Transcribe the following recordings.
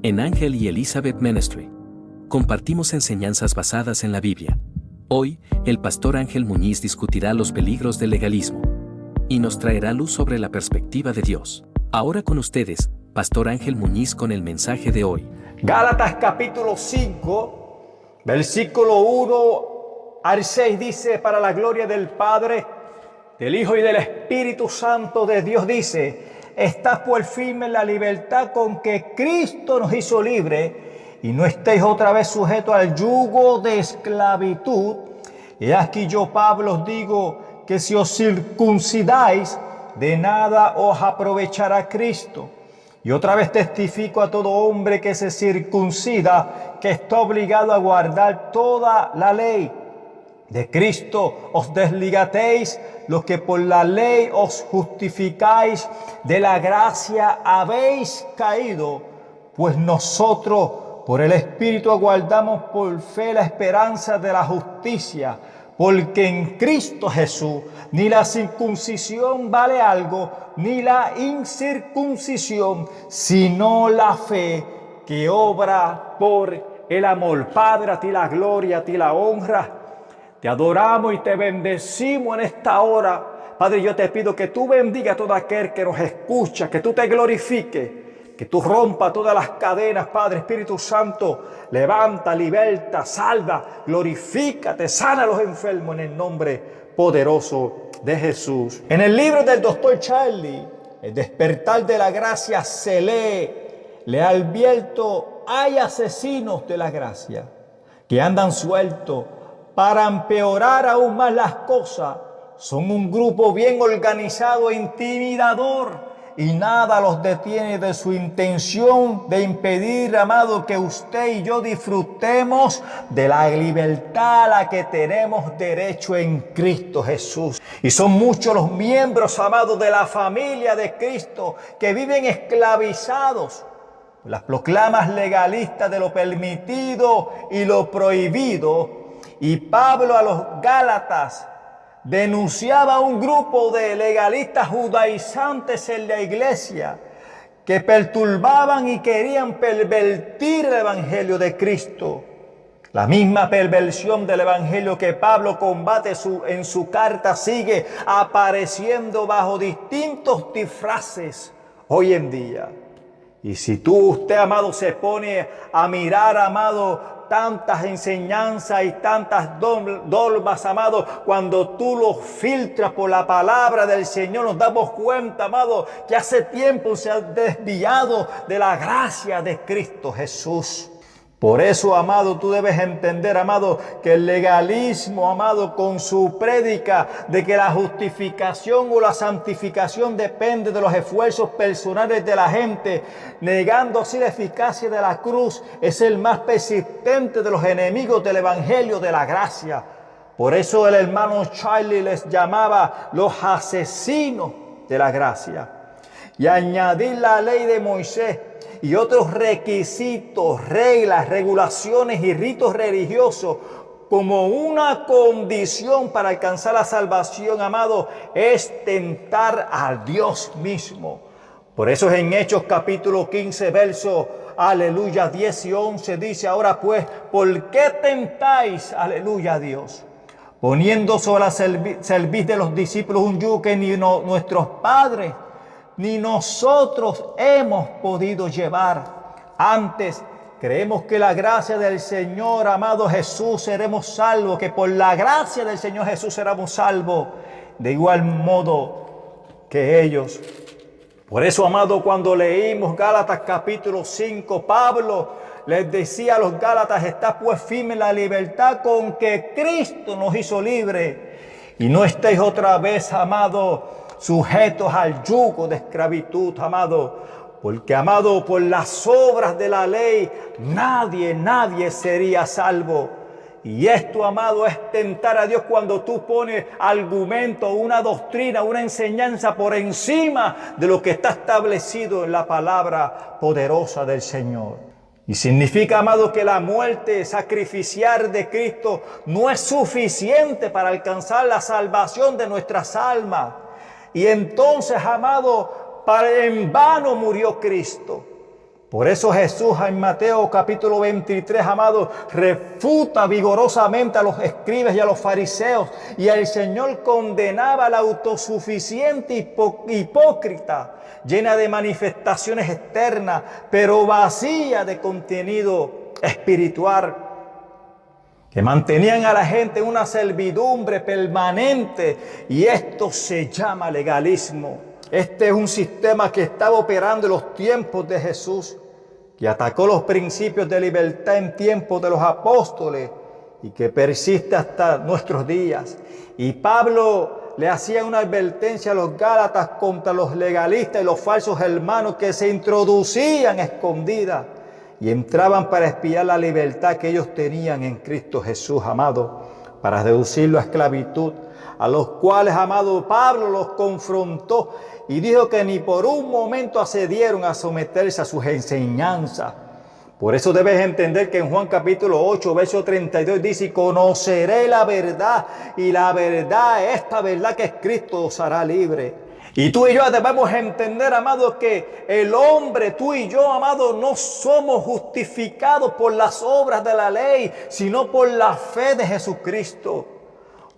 En Ángel y Elizabeth Ministry compartimos enseñanzas basadas en la Biblia. Hoy, el pastor Ángel Muñiz discutirá los peligros del legalismo y nos traerá luz sobre la perspectiva de Dios. Ahora con ustedes, pastor Ángel Muñiz con el mensaje de hoy. Gálatas capítulo 5, versículo 1 al 6 dice: para la gloria del Padre, del Hijo y del Espíritu Santo de Dios dice: estad pues firme en la libertad con que Cristo nos hizo libre, y no estéis otra vez sujetos al yugo de esclavitud. Y aquí yo, Pablo, os digo que si os circuncidáis, de nada os aprovechará Cristo. Y otra vez testifico a todo hombre que se circuncida, que está obligado a guardar toda la ley. De Cristo os desligateis, los que por la ley os justificáis, de la gracia habéis caído, pues nosotros por el Espíritu aguardamos por fe la esperanza de la justicia, porque en Cristo Jesús ni la circuncisión vale algo, ni la incircuncisión, sino la fe que obra por el amor. Padre, a ti la gloria, a ti la honra. Te adoramos y te bendecimos en esta hora. Padre, yo te pido que tú bendiga a todo aquel que nos escucha, que tú te glorifiques, que tú rompas todas las cadenas, Padre. Espíritu Santo, levanta, liberta, salva, glorifícate, sana a los enfermos en el nombre poderoso de Jesús. En el libro del Dr. Charlie, El despertar de la gracia, se lee, le advierto: hay asesinos de la gracia que andan sueltos para empeorar aún más las cosas. Son un grupo bien organizado e intimidador, y nada los detiene de su intención de impedir, amado, que usted y yo disfrutemos de la libertad a la que tenemos derecho en Cristo Jesús. Y son muchos los miembros, amados, de la familia de Cristo que viven esclavizados por las proclamas legalistas de lo permitido y lo prohibido. Y Pablo a los Gálatas denunciaba a un grupo de legalistas judaizantes en la iglesia que perturbaban y querían pervertir el evangelio de Cristo. La misma perversión del evangelio que Pablo combate en su carta sigue apareciendo bajo distintos disfraces hoy en día. Y si usted, amado, se pone a mirar, amado, tantas enseñanzas y tantas dogmas, amado, cuando tú los filtras por la palabra del Señor, nos damos cuenta, amado, que hace tiempo se ha desviado de la gracia de Cristo Jesús. Por eso, amado, tú debes entender, amado, que el legalismo, amado, con su prédica de que la justificación o la santificación depende de los esfuerzos personales de la gente, negando así la eficacia de la cruz, es el más persistente de los enemigos del evangelio de la gracia. Por eso el hermano Charlie les llamaba los asesinos de la gracia. Y añadir la ley de Moisés y otros requisitos, reglas, regulaciones y ritos religiosos como una condición para alcanzar la salvación, amado, es tentar a Dios mismo. Por eso en Hechos capítulo 15, versos, aleluya, 10 y 11 dice: ahora pues, ¿por qué tentáis, aleluya, a Dios? Poniendo sobre la cerviz de los discípulos un yugo que ni nuestros padres ni nosotros hemos podido llevar. Antes creemos que la gracia del Señor, amado Jesús, seremos salvos, que por la gracia del Señor Jesús seremos salvos, de igual modo que ellos. Por eso, amado, cuando leímos Gálatas capítulo 5, Pablo les decía a los Gálatas: estad pues firme en la libertad con que Cristo nos hizo libre, y no estéis otra vez, amado, sujetos al yugo de esclavitud, amado, porque, amado, por las obras de la ley nadie sería salvo. Y esto, amado, es tentar a Dios cuando tú pones argumento, una doctrina, una enseñanza por encima de lo que está establecido en la palabra poderosa del Señor. Y significa, amado, que la muerte sacrificial de Cristo no es suficiente para alcanzar la salvación de nuestras almas. Y entonces, amado, en vano murió Cristo. Por eso Jesús en Mateo capítulo 23, amado, refuta vigorosamente a los escribas y a los fariseos. Y el Señor condenaba a la autosuficiente hipócrita, llena de manifestaciones externas, pero vacía de contenido espiritual, que mantenían a la gente en una servidumbre permanente. Y esto se llama legalismo. Este es un sistema que estaba operando en los tiempos de Jesús, que atacó los principios de libertad en tiempos de los apóstoles y que persiste hasta nuestros días. Y Pablo le hacía una advertencia a los Gálatas contra los legalistas y los falsos hermanos que se introducían escondidas y entraban para espiar la libertad que ellos tenían en Cristo Jesús, amado, para reducirlo a esclavitud, a los cuales, amado, Pablo los confrontó y dijo que ni por un momento accedieron a someterse a sus enseñanzas. Por eso debes entender que en Juan capítulo 8, verso 32 dice: y conoceré la verdad, y la verdad, esta verdad que es Cristo, os hará libre. Y tú y yo debemos entender, amado, que el hombre, tú y yo, amado, no somos justificados por las obras de la ley, sino por la fe de Jesucristo.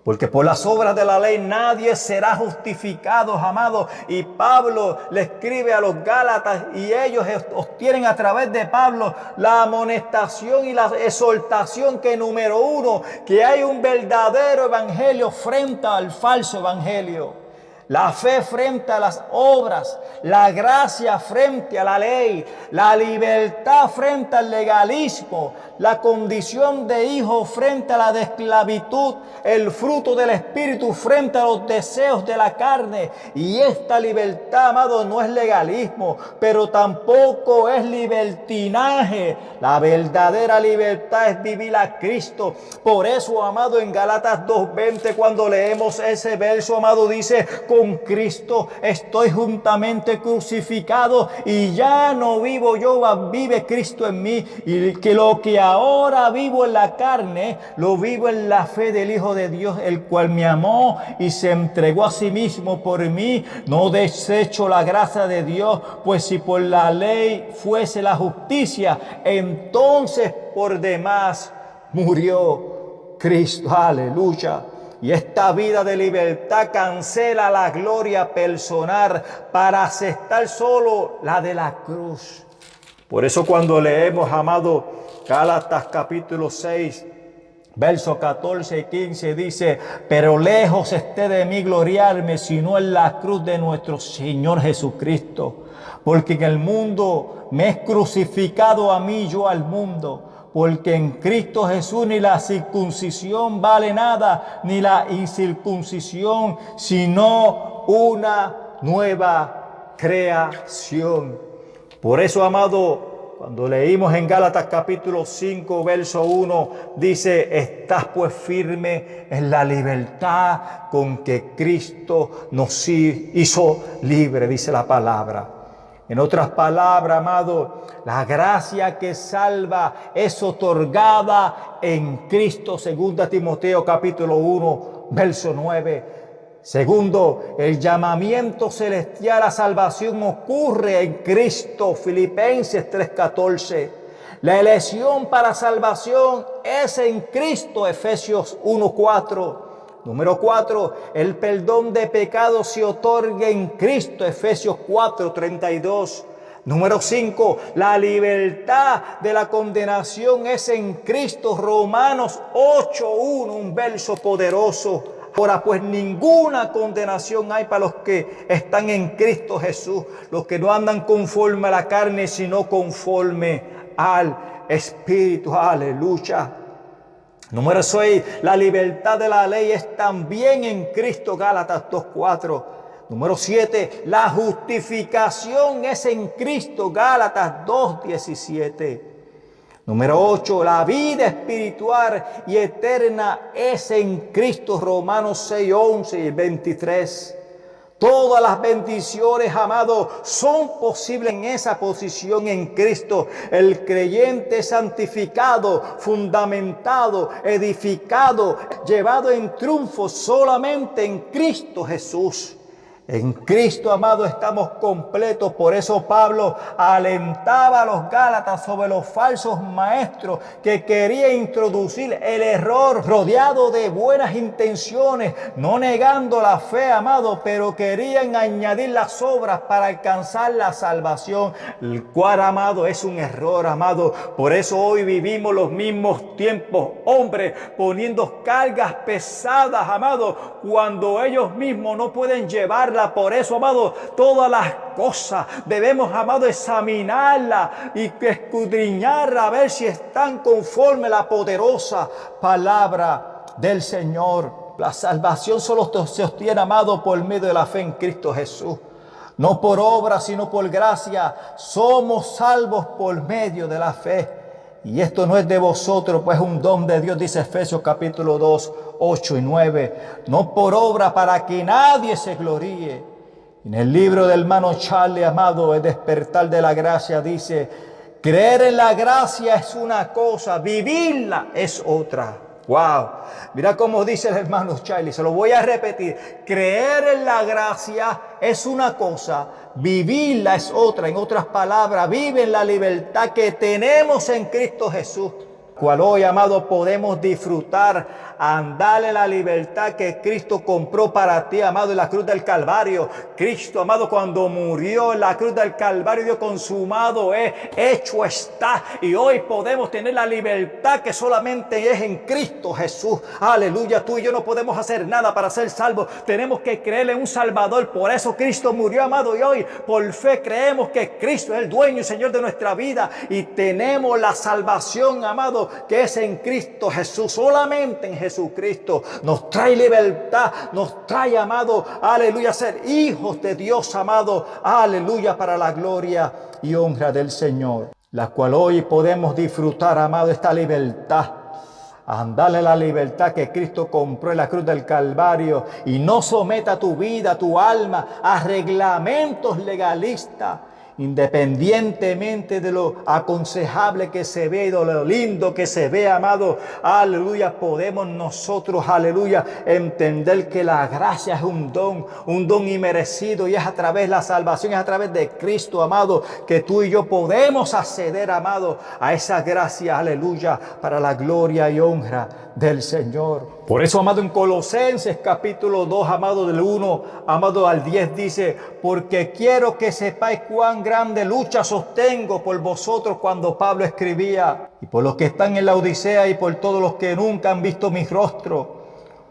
Porque por las obras de la ley nadie será justificado, amado. Y Pablo le escribe a los Gálatas y ellos obtienen a través de Pablo la amonestación y la exhortación que, número uno, que hay un verdadero evangelio frente al falso evangelio. La fe frente a las obras, la gracia frente a la ley, la libertad frente al legalismo, la condición de hijo frente a la de esclavitud, el fruto del Espíritu frente a los deseos de la carne. Y esta libertad, amado, no es legalismo, pero tampoco es libertinaje. La verdadera libertad es vivir a Cristo. Por eso, amado, en Gálatas 2:20, cuando leemos ese verso, amado, dice: con Cristo estoy juntamente crucificado y ya no vivo yo, vive Cristo en mí, y que lo que ahora vivo en la carne, lo vivo en la fe del Hijo de Dios, el cual me amó y se entregó a sí mismo por mí. No desecho la gracia de Dios, pues si por la ley fuese la justicia, entonces por demás murió Cristo. Aleluya. Y esta vida de libertad cancela la gloria personal para aceptar solo la de la cruz. Por eso cuando leemos, amado, Gálatas capítulo 6, versos 14 y 15 dice: pero lejos esté de mí gloriarme, sino en la cruz de nuestro Señor Jesucristo. Porque en el mundo me es crucificado a mí, yo al mundo. Porque en Cristo Jesús ni la circuncisión vale nada, ni la incircuncisión, sino una nueva creación. Por eso, amado, cuando leímos en Gálatas capítulo 5, verso 1, dice: estás pues firme en la libertad con que Cristo nos hizo libre, dice la palabra. En otras palabras, amado, la gracia que salva es otorgada en Cristo, 2 Timoteo capítulo 1, verso 9. Segundo, el llamamiento celestial a salvación ocurre en Cristo, Filipenses 3:14. La elección para salvación es en Cristo, Efesios 1:4. Número 4, el perdón de pecados se otorga en Cristo, Efesios 4:32. Número 5, la libertad de la condenación es en Cristo, Romanos 8:1, un verso poderoso. Ahora pues ninguna condenación hay para los que están en Cristo Jesús, los que no andan conforme a la carne, sino conforme al Espíritu. Aleluya. Número 6, la libertad de la ley es también en Cristo, Gálatas 2:4. Número 7, la justificación es en Cristo, Gálatas 2:17. Número 8, la vida espiritual y eterna es en Cristo, Romanos 6:11 y 23. Todas las bendiciones, amados, son posibles en esa posición en Cristo. El creyente es santificado, fundamentado, edificado, llevado en triunfo solamente en Cristo Jesús. En Cristo, amado, estamos completos. Por eso Pablo alentaba a los Gálatas sobre los falsos maestros que querían introducir el error rodeado de buenas intenciones, no negando la fe, amado, pero querían añadir las obras para alcanzar la salvación, el cual, amado, es un error, amado. Por eso hoy vivimos los mismos tiempos, hombres poniendo cargas pesadas, amado, cuando ellos mismos no pueden llevarlas. Por eso, amado, todas las cosas debemos, amado, examinarlas y escudriñarlas a ver si están conforme a la poderosa palabra del Señor. La salvación solo se obtiene, amado, por medio de la fe en Cristo Jesús. No por obra, sino por gracia. Somos salvos por medio de la fe. Y esto no es de vosotros, pues es un don de Dios, dice Efesios capítulo 2, 8 y 9. No por obra, para que nadie se gloríe. En el libro del hermano Charlie, amado, El despertar de la gracia, dice: creer en la gracia es una cosa, vivirla es otra. Wow, mira cómo dice el hermano Charlie, se lo voy a repetir. Creer en la gracia es una cosa, vivirla es otra. En otras palabras, vive en la libertad que tenemos en Cristo Jesús, cual hoy, amado, podemos disfrutar, andar en la libertad que Cristo compró para ti, amado, en la cruz del Calvario. Cristo, amado, cuando murió en la cruz del Calvario, Dios, consumado es, hecho está. Y hoy podemos tener la libertad que solamente es en Cristo Jesús. Aleluya, tú y yo no podemos hacer nada para ser salvos. Tenemos que creer en un Salvador. Por eso Cristo murió, amado, y hoy por fe creemos que Cristo es el dueño y Señor de nuestra vida. Y tenemos la salvación, amado, que es en Cristo Jesús. Solamente en Jesucristo nos trae libertad, nos trae, amado, aleluya, ser hijos de Dios, amado, aleluya, para la gloria y honra del Señor, la cual hoy podemos disfrutar, amado, esta libertad. Andale la libertad que Cristo compró en la cruz del Calvario, y no someta tu vida, tu alma, a reglamentos legalistas, independientemente de lo aconsejable que se ve, de lo lindo que se ve, amado, aleluya, podemos nosotros, aleluya, entender que la gracia es un don inmerecido, y es a través de la salvación, es a través de Cristo, amado, que tú y yo podemos acceder, amado, a esa gracia, aleluya, para la gloria y honra del Señor. Por eso, amado, en Colosenses capítulo 2, amado, del 1, amado, al 10 dice: porque quiero que sepáis cuán grande lucha sostengo por vosotros. Cuando Pablo escribía, y por los que están en la Odisea, y por todos los que nunca han visto mi rostro,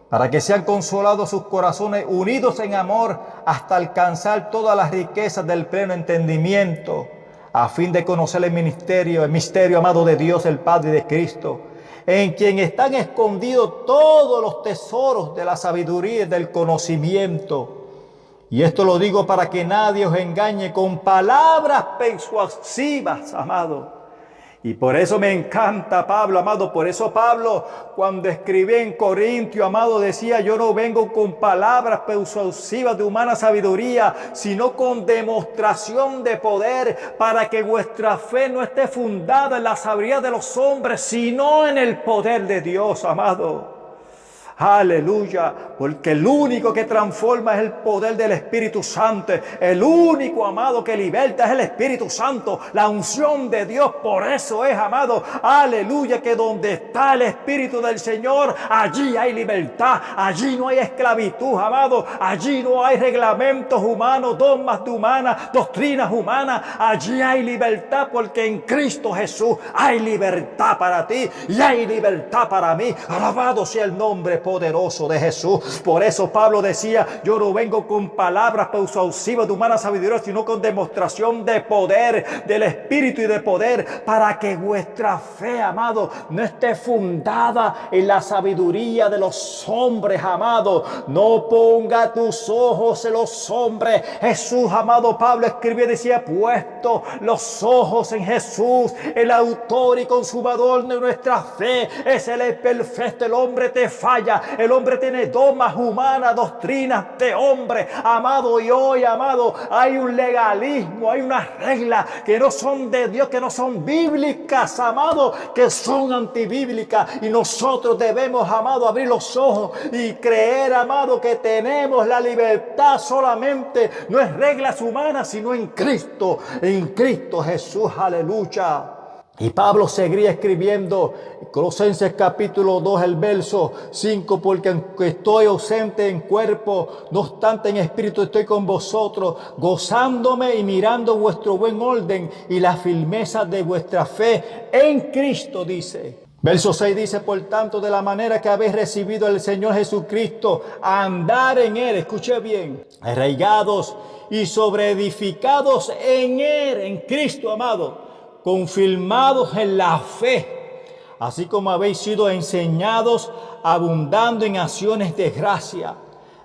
para que sean consolados sus corazones, unidos en amor, hasta alcanzar todas las riquezas del pleno entendimiento, a fin de conocer el misterio, amado, de Dios el Padre y de Cristo, en quien están escondidos todos los tesoros de la sabiduría y del conocimiento. Y esto lo digo para que nadie os engañe con palabras persuasivas, amado. Y por eso me encanta Pablo, amado. Por eso Pablo, cuando escribía en Corintio, amado, decía: yo no vengo con palabras persuasivas de humana sabiduría, sino con demostración de poder, para que vuestra fe no esté fundada en la sabiduría de los hombres, sino en el poder de Dios, amado. Aleluya, porque el único que transforma es el poder del Espíritu Santo. El único, amado, que liberta es el Espíritu Santo, la unción de Dios. Por eso es, amado, aleluya, que donde está el Espíritu del Señor, allí hay libertad, allí no hay esclavitud, amado, allí no hay reglamentos humanos, dogmas humanas, doctrinas humanas, allí hay libertad, porque en Cristo Jesús hay libertad para ti y hay libertad para mí. Alabado sea el nombre poderoso de Jesús. Por eso Pablo decía: yo no vengo con palabras persuasivas de humana sabiduría, sino con demostración de poder, del Espíritu y de poder, para que vuestra fe, amado, no esté fundada en la sabiduría de los hombres, amado. No ponga tus ojos en los hombres. Jesús, amado, Pablo escribía y decía: puesto los ojos en Jesús, el autor y consumador de nuestra fe. Es el perfecto. El hombre te falla, aleluya. El hombre tiene dogmas humanas, doctrinas de hombre, amado. Y hoy, amado, hay un legalismo, hay unas reglas que no son de Dios, que no son bíblicas, amado, que son antibíblicas. Y nosotros debemos, amado, abrir los ojos y creer, amado, que tenemos la libertad solamente, no es reglas humanas, sino en Cristo Jesús, aleluya. Y Pablo seguiría escribiendo, Colosenses capítulo 2, el verso 5, porque aunque estoy ausente en cuerpo, no obstante en espíritu estoy con vosotros, gozándome y mirando vuestro buen orden y la firmeza de vuestra fe en Cristo, dice. Verso 6 dice, por tanto, de la manera que habéis recibido al Señor Jesucristo, a andar en Él, escuche bien, arraigados y sobreedificados en Él, en Cristo, amado, confirmados en la fe, así como habéis sido enseñados, abundando en acciones de gracia.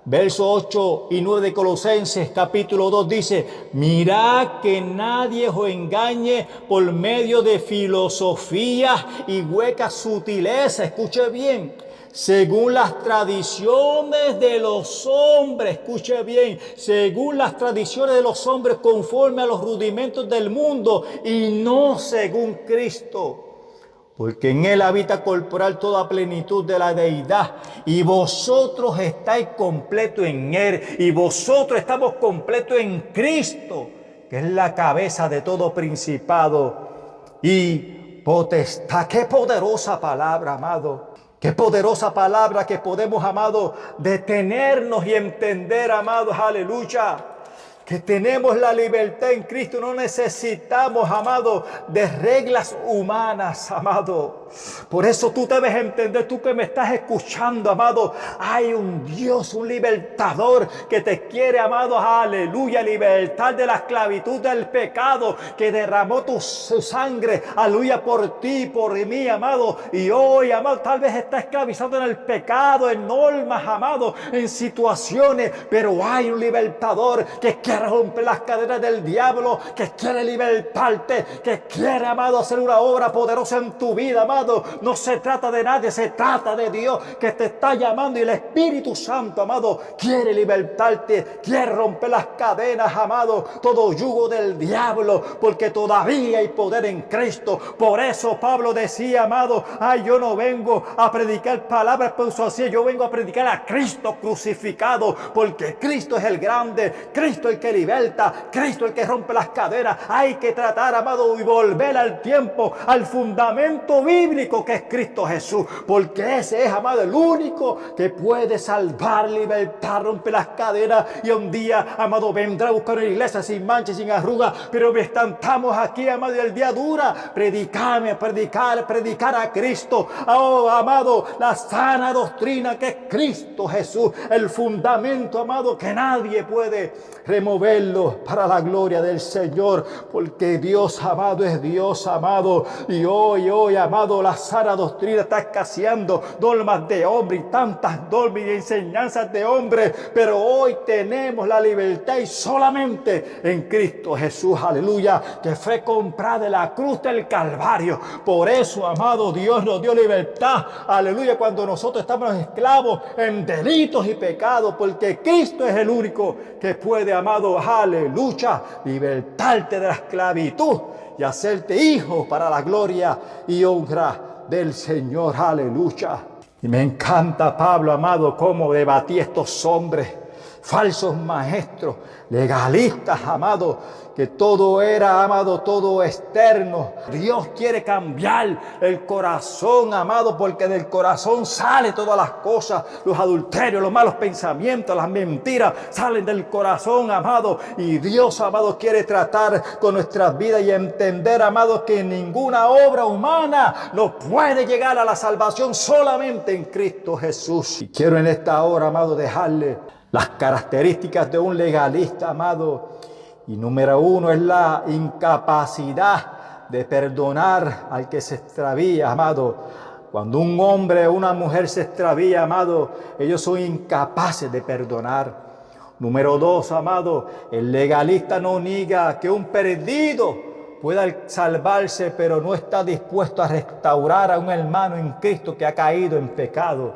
Versos 8 y 9 de Colosenses capítulo 2 dice, mirad que nadie os engañe por medio de filosofías y huecas sutilezas, escuche bien, según las tradiciones de los hombres, escuche bien, según las tradiciones de los hombres, conforme a los rudimentos del mundo y no según Cristo. Porque en Él habita corporal toda plenitud de la deidad, y vosotros estáis completos en Él, y vosotros estamos completos en Cristo, que es la cabeza de todo principado y potestad. Qué poderosa palabra, amado. Qué poderosa palabra que podemos, amado, detenernos y entender, amados, aleluya. Que tenemos la libertad en Cristo, no necesitamos, amado, de reglas humanas, amado. Por eso tú debes entender, tú que me estás escuchando, amado, hay un Dios, un libertador que te quiere, amado, aleluya, libertar de la esclavitud del pecado, que derramó su sangre, aleluya, por ti, por mí, amado. Y hoy, amado, tal vez está esclavizado en el pecado, en normas, amado, en situaciones, pero hay un libertador que quiere romper las cadenas del diablo, que quiere libertarte, que quiere, amado, hacer una obra poderosa en tu vida, amado. No se trata de nadie, se trata de Dios que te está llamando, y el Espíritu Santo, amado, quiere libertarte, quiere romper las cadenas, amado, todo yugo del diablo, porque todavía hay poder en Cristo. Por eso Pablo decía, amado, yo no vengo a predicar palabras persuasivas, yo vengo a predicar a Cristo crucificado, porque Cristo es el grande, Cristo el que liberta, Cristo el que rompe las cadenas. Hay que tratar, amado, y volver al tiempo, al fundamento bíblico que es Cristo Jesús, porque ese es, amado, el único que puede salvar, libertar, romper las cadenas. Y un día, amado, vendrá a buscar una iglesia sin mancha, sin arruga, pero estamos aquí, amado, y el día dura predicar a Cristo, oh, amado, la sana doctrina que es Cristo Jesús, el fundamento, amado, que nadie puede removerlo, para la gloria del Señor, porque Dios, amado, es Dios, amado. Y hoy, amado, la sana doctrina está escaseando, dogmas de hombre y tantas dogmas y enseñanzas de hombre, pero hoy tenemos la libertad y solamente en Cristo Jesús, aleluya, que fue comprada en la cruz del Calvario. Por eso, amado, Dios nos dio libertad, aleluya, cuando nosotros estamos esclavos en delitos y pecados, porque Cristo es el único que puede, amado, aleluya, libertarte de la esclavitud y hacerte hijo para la gloria y honra del Señor, aleluya. Y me encanta, Pablo, amado, cómo debatía estos hombres, falsos maestros, legalistas, amado, que todo era, amado, todo externo. Dios quiere cambiar el corazón, amado, porque del corazón salen todas las cosas, los adulterios, los malos pensamientos, las mentiras, salen del corazón, amado. Y Dios, amado, quiere tratar con nuestras vidas y entender, amado, que ninguna obra humana nos puede llegar a la salvación, solamente en Cristo Jesús. Y quiero en esta hora, amado, dejarle las características de un legalista, amado. Y número uno es la incapacidad de perdonar al que se extravía, amado. Cuando un hombre o una mujer se extravía, amado, ellos son incapaces de perdonar. Número dos, amado, el legalista no niega que un perdido pueda salvarse, pero no está dispuesto a restaurar a un hermano en Cristo que ha caído en pecado.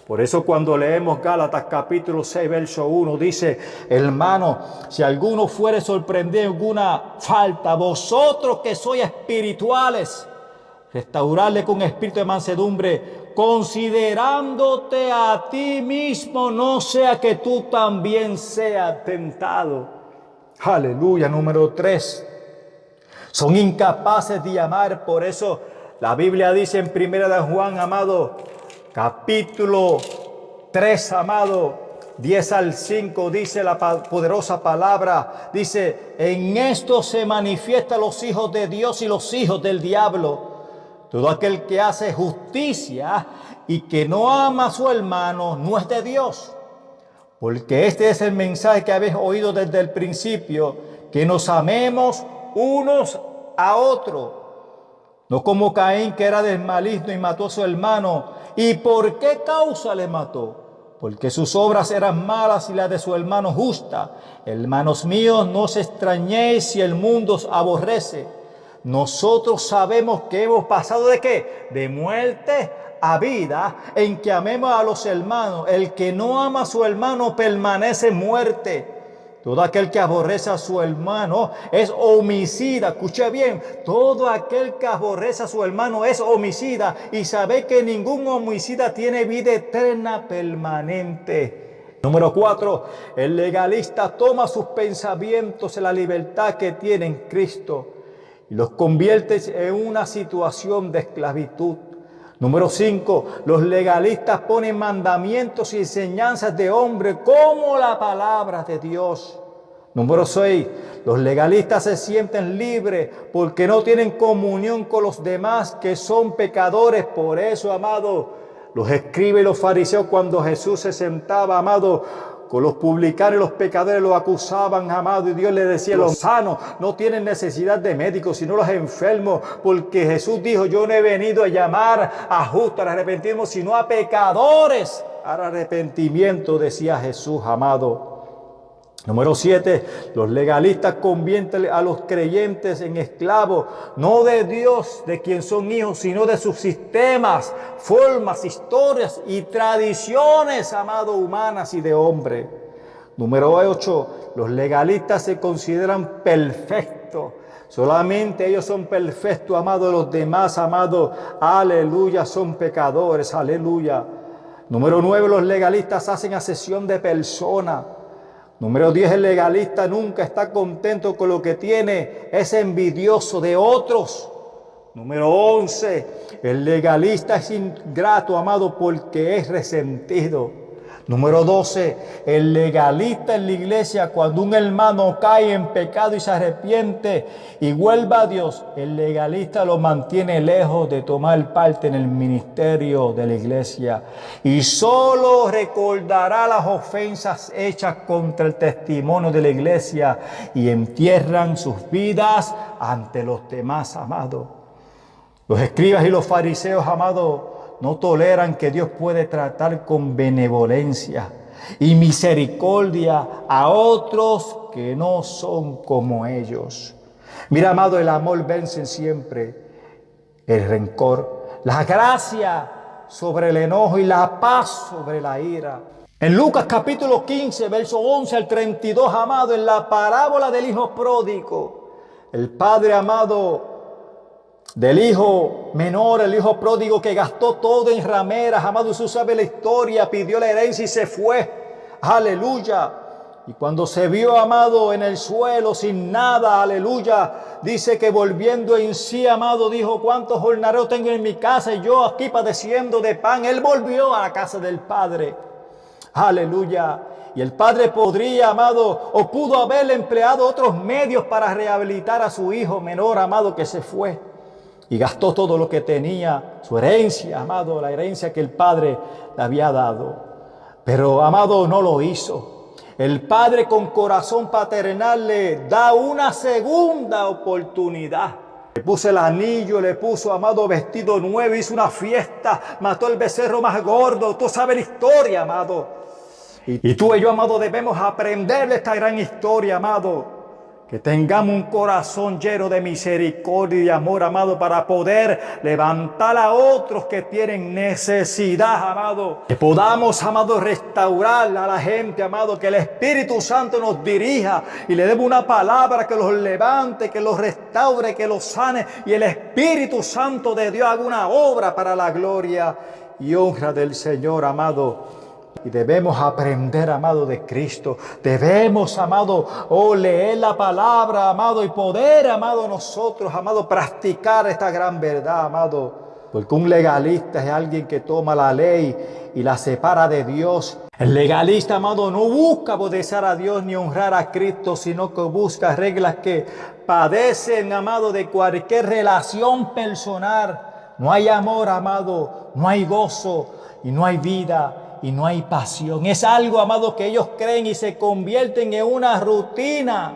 Por eso cuando leemos Gálatas capítulo 6, verso 1, dice, hermano, si alguno fuere sorprendido en alguna falta, vosotros que sois espirituales, restaurarle con espíritu de mansedumbre, considerándote a ti mismo, no sea que tú también seas tentado. Aleluya. Número 3. Son incapaces de amar, por eso la Biblia dice en 1 de Juan, amado, capítulo 3, amado, 10 al 5, dice la poderosa palabra, dice, en esto se manifiestan los hijos de Dios y los hijos del diablo. Todo aquel que hace justicia y que no ama a su hermano no es de Dios. Porque este es el mensaje que habéis oído desde el principio, que nos amemos unos a otros. No como Caín, que era del maligno y mató a su hermano. ¿Y por qué causa le mató? Porque sus obras eran malas y las de su hermano justas. Hermanos míos, no os extrañéis si el mundo os aborrece. Nosotros sabemos que hemos pasado ¿de qué? De muerte a vida, en que amemos a los hermanos. El que no ama a su hermano permanece en muerte. Todo aquel que aborrece a su hermano es homicida. Escuche bien, todo aquel que aborrece a su hermano es homicida. Y sabe que ningún homicida tiene vida eterna permanente. Número 4, el legalista toma sus pensamientos en la libertad que tiene en Cristo y los convierte en una situación de esclavitud. Número 5, los legalistas ponen mandamientos y enseñanzas de hombre como la palabra de Dios. Número 6, los legalistas se sienten libres porque no tienen comunión con los demás que son pecadores. Por eso, amado, los escribas y los fariseos, cuando Jesús se sentaba, amado, con los publicanos y los pecadores, los acusaban, amado, y Dios les decía, los sanos no tienen necesidad de médicos, sino los enfermos, porque Jesús dijo, yo no he venido a llamar a justos al arrepentimiento, sino a pecadores al arrepentimiento, decía Jesús, amado. Número 7, los legalistas convierten a los creyentes en esclavos, no de Dios, de quien son hijos, sino de sus sistemas, formas, historias y tradiciones, amado, humanas y de hombre. Número 8, los legalistas se consideran perfectos. Solamente ellos son perfectos, amado, los demás, amado, aleluya, son pecadores, aleluya. Número 9, los legalistas hacen acepción de personas. Número 10, el legalista nunca está contento con lo que tiene, es envidioso de otros. Número 11, el legalista es ingrato, amado, porque es resentido. Número 12, el legalista en la iglesia, cuando un hermano cae en pecado y se arrepiente y vuelve a Dios, el legalista lo mantiene lejos de tomar parte en el ministerio de la iglesia y solo recordará las ofensas hechas contra el testimonio de la iglesia y entierran sus vidas ante los demás, amados. Los escribas y los fariseos, amados, no toleran que Dios puede tratar con benevolencia y misericordia a otros que no son como ellos. Mira, amado, el amor vence siempre el rencor, la gracia sobre el enojo y la paz sobre la ira. En Lucas capítulo 15, verso 11 al 32, amado, en la parábola del hijo pródigo, el padre, amado, del hijo menor, el hijo pródigo que gastó todo en rameras, amado, usted sabe la historia, pidió la herencia y se fue, aleluya. Y cuando se vio, amado, en el suelo sin nada, aleluya, dice que volviendo en sí, amado, dijo, ¿cuántos jornaleros tengo en mi casa y yo aquí padeciendo de pan? Él volvió a la casa del padre, aleluya. Y el padre podría, amado, o pudo haber empleado otros medios para rehabilitar a su hijo menor, amado, que se fue. Y gastó todo lo que tenía, su herencia, amado, la herencia que el padre le había dado. Pero, amado, no lo hizo. El padre con corazón paternal le da una segunda oportunidad. Le puso el anillo, le puso, amado, vestido nuevo, hizo una fiesta, mató el becerro más gordo. Tú sabes la historia, amado. Y tú y yo, amado, debemos aprender de esta gran historia, amado. Que tengamos un corazón lleno de misericordia y de amor, amado, para poder levantar a otros que tienen necesidad, amado. Que podamos, amado, restaurar a la gente, amado. Que el Espíritu Santo nos dirija y le dé una palabra que los levante, que los restaure, que los sane. Y el Espíritu Santo de Dios haga una obra para la gloria y honra del Señor, amado. Y debemos aprender, amado, de Cristo. Debemos, amado, leer la palabra, amado, y poder, amado, nosotros, amado, practicar esta gran verdad, amado. Porque un legalista es alguien que toma la ley y la separa de Dios. El legalista, amado, no busca obedecer a Dios ni honrar a Cristo, sino que busca reglas que padecen, amado, de cualquier relación personal. No hay amor, amado, no hay gozo y no hay vida. Y no hay pasión. Es algo, amado, que ellos creen y se convierten en una rutina.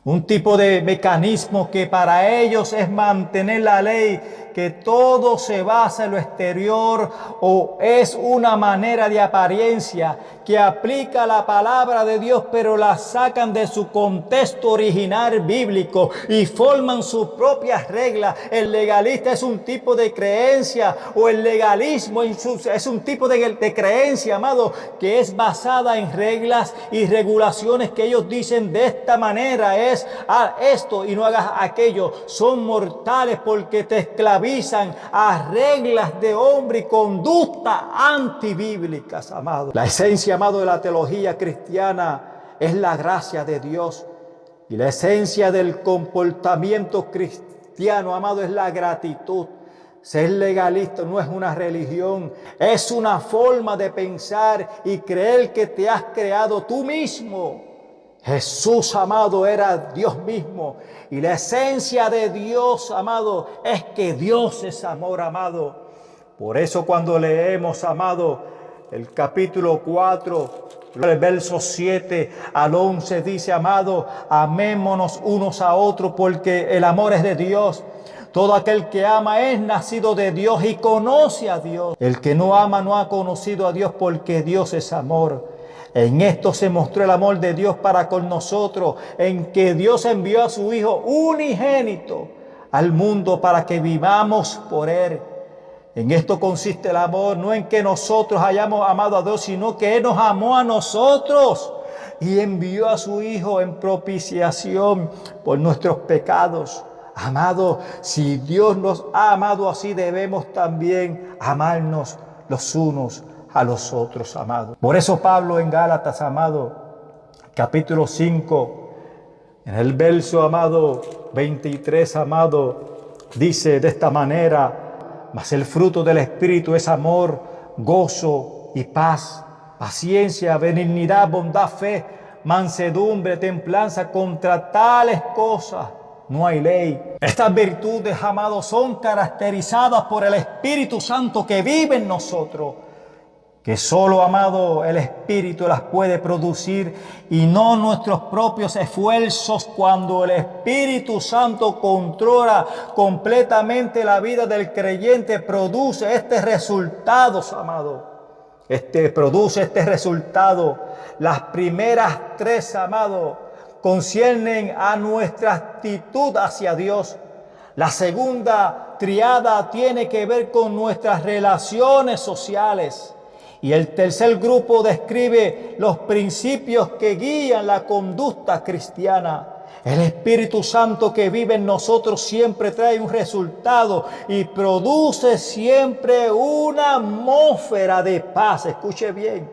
Un tipo de mecanismo que para ellos es mantener la ley, que todo se basa en lo exterior o es una manera de apariencia que aplica la palabra de Dios, pero la sacan de su contexto original bíblico y forman sus propias reglas. El legalista es un tipo de creencia, o el legalismo es un tipo de creencia, amado, que es basada en reglas y regulaciones que ellos dicen de esta manera es esto y no hagas aquello. Son mortales porque te esclavizan a reglas de hombre y conductas antibíblicas, amado. La esencia, amado, de la teología cristiana es la gracia de Dios. Y la esencia del comportamiento cristiano, amado, es la gratitud. Ser legalista no es una religión, es una forma de pensar y creer que te has creado tú mismo. Jesús, amado, era Dios mismo. Y la esencia de Dios, amado, es que Dios es amor, amado. Por eso cuando leemos, amado, el capítulo 4, el verso 7 al 11 dice, amado, amémonos unos a otros porque el amor es de Dios. Todo aquel que ama es nacido de Dios y conoce a Dios. El que no ama no ha conocido a Dios porque Dios es amor. En esto se mostró el amor de Dios para con nosotros, en que Dios envió a su Hijo unigénito al mundo para que vivamos por Él. En esto consiste el amor, no en que nosotros hayamos amado a Dios, sino que Él nos amó a nosotros y envió a su Hijo en propiciación por nuestros pecados. Amado, si Dios nos ha amado así, debemos también amarnos los unos a los otros, amado. Por eso Pablo en Gálatas, amado, capítulo 5, en el verso, amado, 23, amado, dice de esta manera: mas el fruto del Espíritu es amor, gozo y paz, paciencia, benignidad, bondad, fe, mansedumbre, templanza. Contra tales cosas no hay ley. Estas virtudes, amados, son caracterizadas por el Espíritu Santo que vive en nosotros, que solo, amado, el Espíritu las puede producir y no nuestros propios esfuerzos. Cuando el Espíritu Santo controla completamente la vida del creyente, produce estos resultados, amado. Produce este resultado. Las primeras tres, amado, conciernen a nuestra actitud hacia Dios. La segunda triada tiene que ver con nuestras relaciones sociales. Y el tercer grupo describe los principios que guían la conducta cristiana. El Espíritu Santo que vive en nosotros siempre trae un resultado y produce siempre una atmósfera de paz. Escuche bien.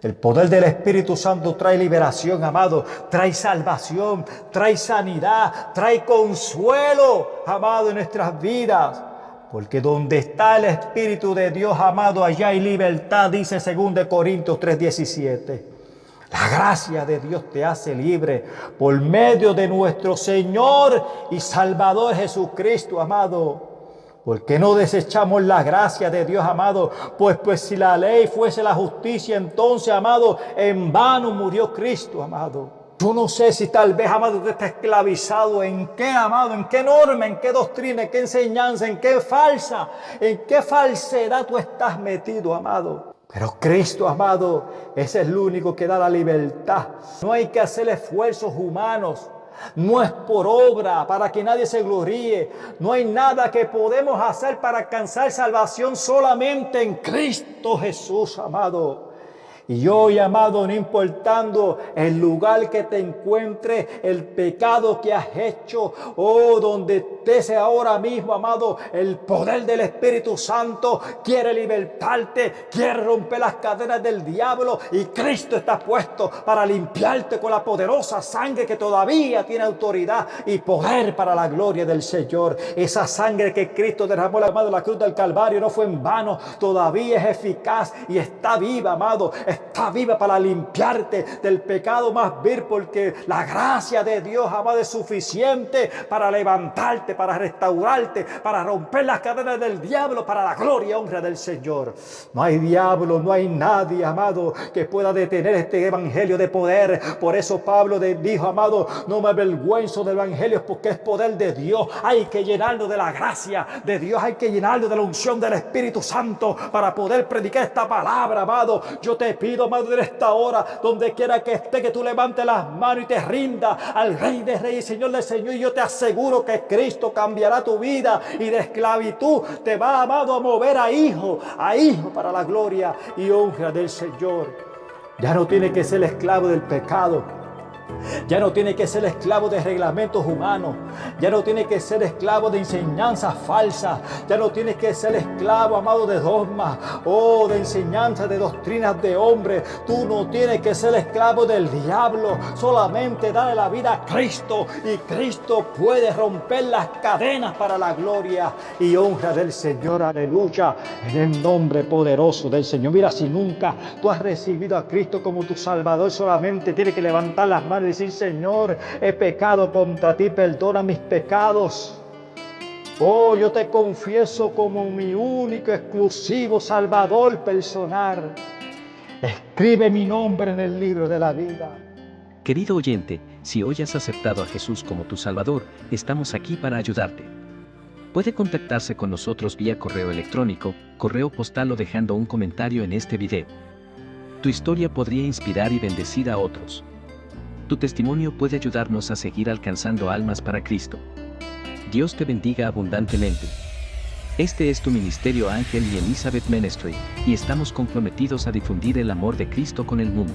El poder del Espíritu Santo trae liberación, amado, trae salvación, trae sanidad, trae consuelo, amado, en nuestras vidas. Porque donde está el Espíritu de Dios, amado, allá hay libertad, dice 2 Corintios 3:17. La gracia de Dios te hace libre por medio de nuestro Señor y Salvador Jesucristo, amado. Porque no desechamos la gracia de Dios, amado. Pues si la ley fuese la justicia, entonces, amado, en vano murió Cristo, amado. Yo no sé si tal vez, amado, usted está esclavizado en qué, amado, en qué norma, en qué doctrina, en qué enseñanza, en qué falsedad tú estás metido, amado. Pero Cristo, amado, ese es el único que da la libertad. No hay que hacer esfuerzos humanos. No es por obra para que nadie se gloríe. No hay nada que podemos hacer para alcanzar salvación, solamente en Cristo Jesús, amado. Y hoy, amado, no importando el lugar que te encuentres, el pecado que has hecho, donde estés ahora mismo, amado, el poder del Espíritu Santo quiere libertarte, quiere romper las cadenas del diablo, y Cristo está puesto para limpiarte con la poderosa sangre que todavía tiene autoridad y poder para la gloria del Señor. Esa sangre que Cristo derramó, amado, en la cruz del Calvario no fue en vano, todavía es eficaz y está viva, amado. Está viva para limpiarte del pecado más vil, porque la gracia de Dios, amado, es suficiente para levantarte, para restaurarte, para romper las cadenas del diablo, para la gloria y honra del Señor. No hay diablo, no hay nadie, amado, que pueda detener este evangelio de poder. Por eso Pablo dijo, amado, no me avergüenzo del evangelio, porque es poder de Dios. Hay que llenarlo de la gracia de Dios, hay que llenarlo de la unción del Espíritu Santo para poder predicar esta palabra, amado. Yo te pido, amado, en esta hora, donde quiera que esté, que tú levantes las manos y te rindas al Rey de Reyes y Señor de Señor. Y yo te aseguro que Cristo cambiará tu vida, y de esclavitud te va, amado, a mover a hijo para la gloria y honra del Señor. Ya no tiene que ser esclavo del pecado. Ya no tiene que ser esclavo de reglamentos humanos. Ya no tiene que ser esclavo de enseñanzas falsas. Ya no tiene que ser esclavo, amado, de dogmas de enseñanzas, de doctrinas de hombres. Tú no tienes que ser esclavo del diablo. Solamente dale la vida a Cristo, y Cristo puede romper las cadenas para la gloria y honra del Señor. Aleluya, en el nombre poderoso del Señor. Mira, si nunca tú has recibido a Cristo como tu Salvador, solamente tienes que levantar las manos y decir: Señor, he pecado contra ti, perdona mis pecados. Yo te confieso como mi único, exclusivo Salvador personal. Escribe mi nombre en el libro de la vida. Querido oyente, si hoy has aceptado a Jesús como tu Salvador, estamos aquí para ayudarte. Puede contactarse con nosotros vía correo electrónico, correo postal, o dejando un comentario en este video. Tu historia podría inspirar y bendecir a otros. Tu testimonio puede ayudarnos a seguir alcanzando almas para Cristo. Dios te bendiga abundantemente. Este es tu ministerio Ángel y Elizabeth Ministry, y estamos comprometidos a difundir el amor de Cristo con el mundo.